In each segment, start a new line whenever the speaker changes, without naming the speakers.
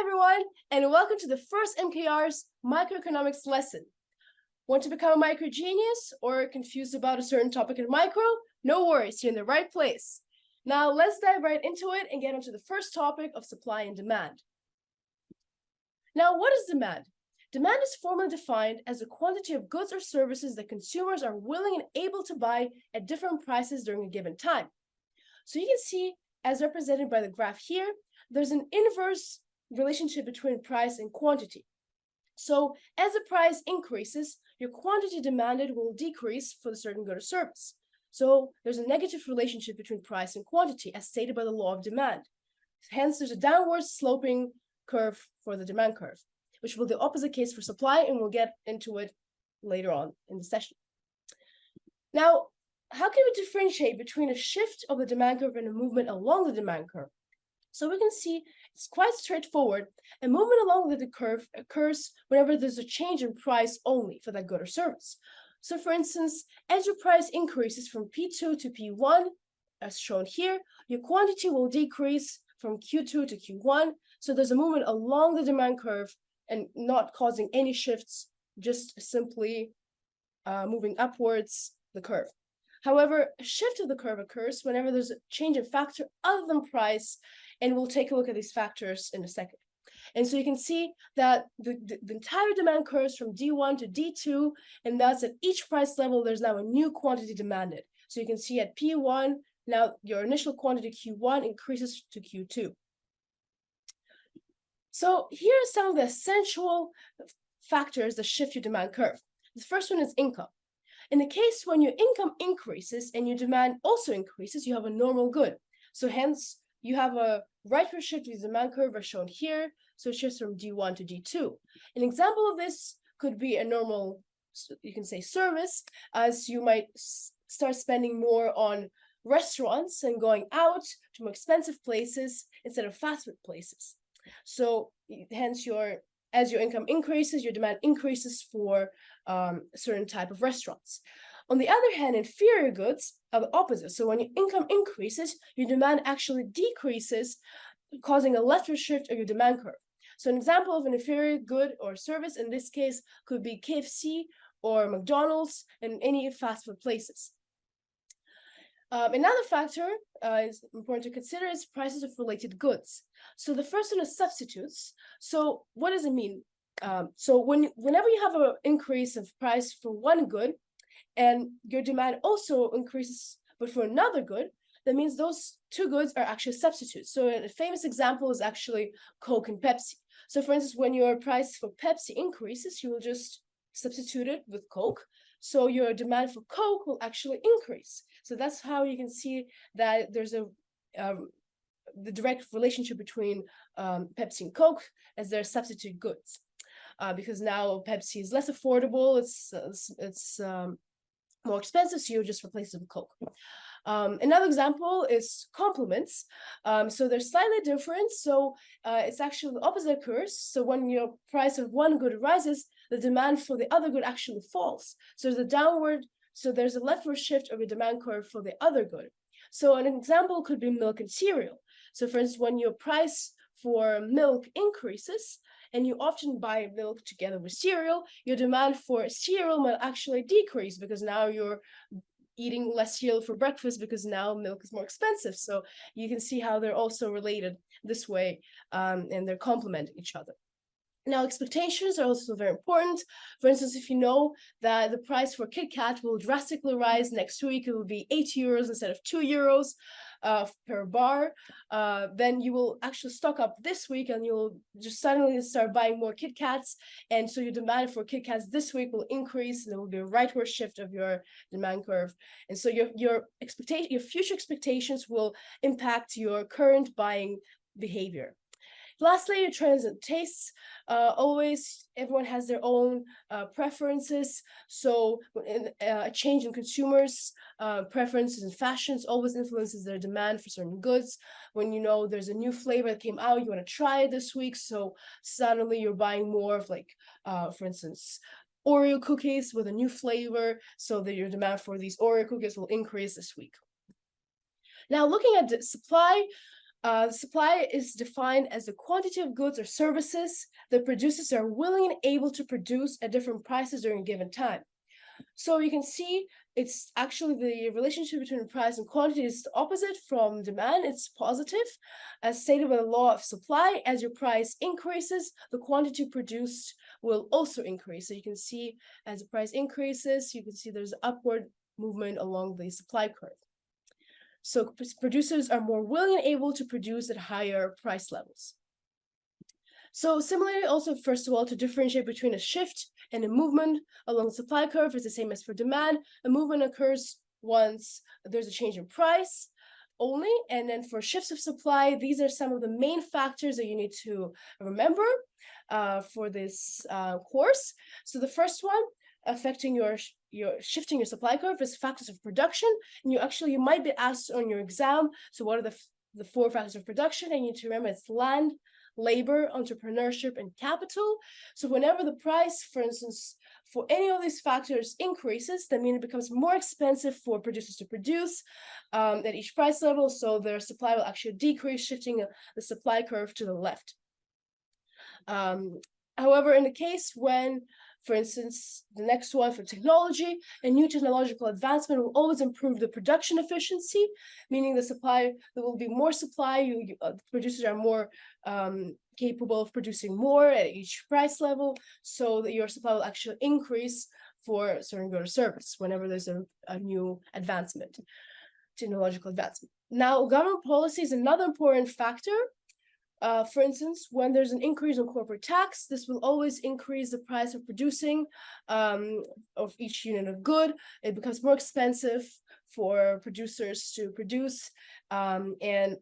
everyone, and welcome to the first MKR's Microeconomics lesson. Want to become a micro genius or confused about a certain topic in micro? No worries, you're in the right place. Now let's dive right into it and get into the first topic of supply and demand. Now, what is demand? Demand is formally defined as the quantity of goods or services that consumers are willing and able to buy at different prices during a given time. So you can see, as represented by the graph here, there's an inverse relationship between price and quantity. So as the price increases, your quantity demanded will decrease for the certain good or service. So there's a negative relationship between price and quantity as stated by the law of demand. Hence, there's a downward sloping curve for the demand curve, which will be the opposite case for supply, and we'll get into it later on in the session. Now, how can we differentiate between a shift of the demand curve and a movement along the demand curve? So we can see it's quite straightforward. A movement along the curve occurs whenever there's a change in price only for that good or service. So for instance, as your price increases from P2 to P1, as shown here, your quantity will decrease from Q2 to Q1. So there's a movement along the demand curve and not causing any shifts, just simply moving upwards the curve. However, a shift of the curve occurs whenever there's a change in factor other than price, and we'll take a look at these factors in a second. And so you can see that the entire demand curves from D1 to D2, and thus at each price level, there's now a new quantity demanded. So you can see at P1, now your initial quantity Q1 increases to Q2. So here are some of the essential factors that shift your demand curve. The first one is income. In the case when your income increases and your demand also increases, you have a normal good. So hence, you have a rightward shift of the demand curve as shown here. So it shifts from D1 to D2. An example of this could be a normal, you can say, service, as you might start spending more on restaurants and going out to more expensive places instead of fast food places. So hence, as your income increases, your demand increases for a certain type of restaurants. On the other hand, inferior goods are the opposite. So when your income increases, your demand actually decreases, causing a leftward shift of your demand curve. So an example of an inferior good or service in this case could be KFC or McDonald's and any fast food places. Another factor is important to consider is prices of related goods. So the first one is substitutes. So what does it mean? So whenever you have an increase of price for one good and your demand also increases, but for another good, that means those two goods are actually substitutes. So a famous example is actually Coke and Pepsi. So for instance, when your price for Pepsi increases, you will just substitute it with Coke. So your demand for Coke will actually increase. So that's how you can see that there's the direct relationship between Pepsi and Coke as their substitute goods. Because now Pepsi is less affordable, it's more expensive, so you just replace it with Coke. Another example is complements. So they're slightly different. So it's actually the opposite occurs. So when your price of one good rises, the demand for the other good actually falls. So there's a leftward shift of your demand curve for the other good. So an example could be milk and cereal. So for instance, when your price for milk increases, and you often buy milk together with cereal, your demand for cereal might actually decrease because now you're eating less cereal for breakfast because now milk is more expensive. So you can see how they're also related this way, and they're complementing each other. Now, expectations are also very important. For instance, if you know that the price for Kit Kat will drastically rise next week, it will be 8 euros instead of 2 euros per bar, then you will actually stock up this week and you'll just suddenly start buying more Kit Kats. And so your demand for Kit Kats this week will increase, and there will be a rightward shift of your demand curve. And so your future expectations will impact your current buying behavior. Lastly, your trends and tastes. Always, everyone has their own preferences. So a change in consumers' preferences and fashions always influences their demand for certain goods. When you know there's a new flavor that came out, you want to try it this week. So suddenly you're buying more of, like, for instance, Oreo cookies with a new flavor, so that your demand for these Oreo cookies will increase this week. Now, looking at the supply, Supply is defined as the quantity of goods or services that producers are willing and able to produce at different prices during a given time. So you can see it's actually the relationship between price and quantity is the opposite from demand. It's positive. As stated by the law of supply, as your price increases, the quantity produced will also increase. So you can see as the price increases, you can see there's upward movement along the supply curve. So producers are more willing and able to produce at higher price levels. So similarly, also, first of all, to differentiate between a shift and a movement along the supply curve is the same as for demand. A movement occurs once there's a change in price only. And then for shifts of supply, these are some of the main factors that you need to remember for this course. So the first one, affecting your shifting your supply curve is factors of production. And you might be asked on your exam, so what are the 4 factors of production? And you need to remember it's land, labor, entrepreneurship, and capital. So whenever the price, for instance, for any of these factors increases, that means it becomes more expensive for producers to produce at each price level. So their supply will actually decrease, shifting the supply curve to the left. However, in the case when, for instance, the next one for technology, a new technological advancement will always improve the production efficiency, meaning there will be more supply, producers are more capable of producing more at each price level, so that your supply will actually increase for a certain good or service whenever there's a new advancement, technological advancement. Now, government policy is another important factor. For instance, when there's an increase in corporate tax, this will always increase the price of producing of each unit of good. It becomes more expensive for producers to produce, and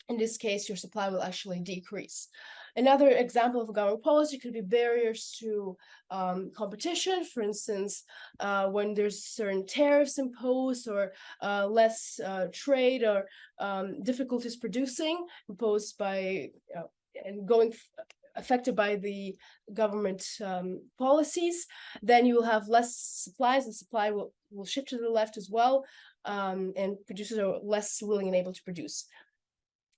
in this case, your supply will actually decrease. Another example of a government policy could be barriers to competition. For instance, when there's certain tariffs imposed or less trade or difficulties producing imposed by and going affected by the government policies, then you will have less supplies, and supply will shift to the left as well, and producers are less willing and able to produce.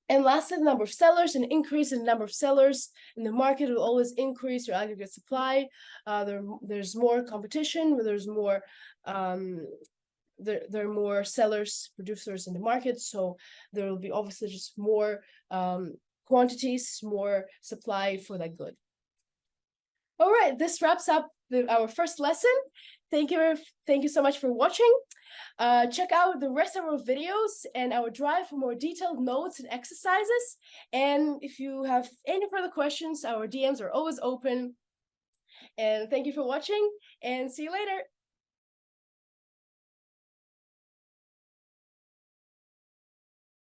And lastly, the number of sellers. An increase in the number of sellers in the market will always increase your aggregate supply. There's more competition, there's more there are more sellers, producers in the market, so there will be obviously just more quantities, more supply for that good. All right, this wraps up our first lesson. Thank you so much for watching. Check out the rest of our videos and our drive for more detailed notes and exercises. And if you have any further questions, our DMs are always open. And thank you for watching, and see you later.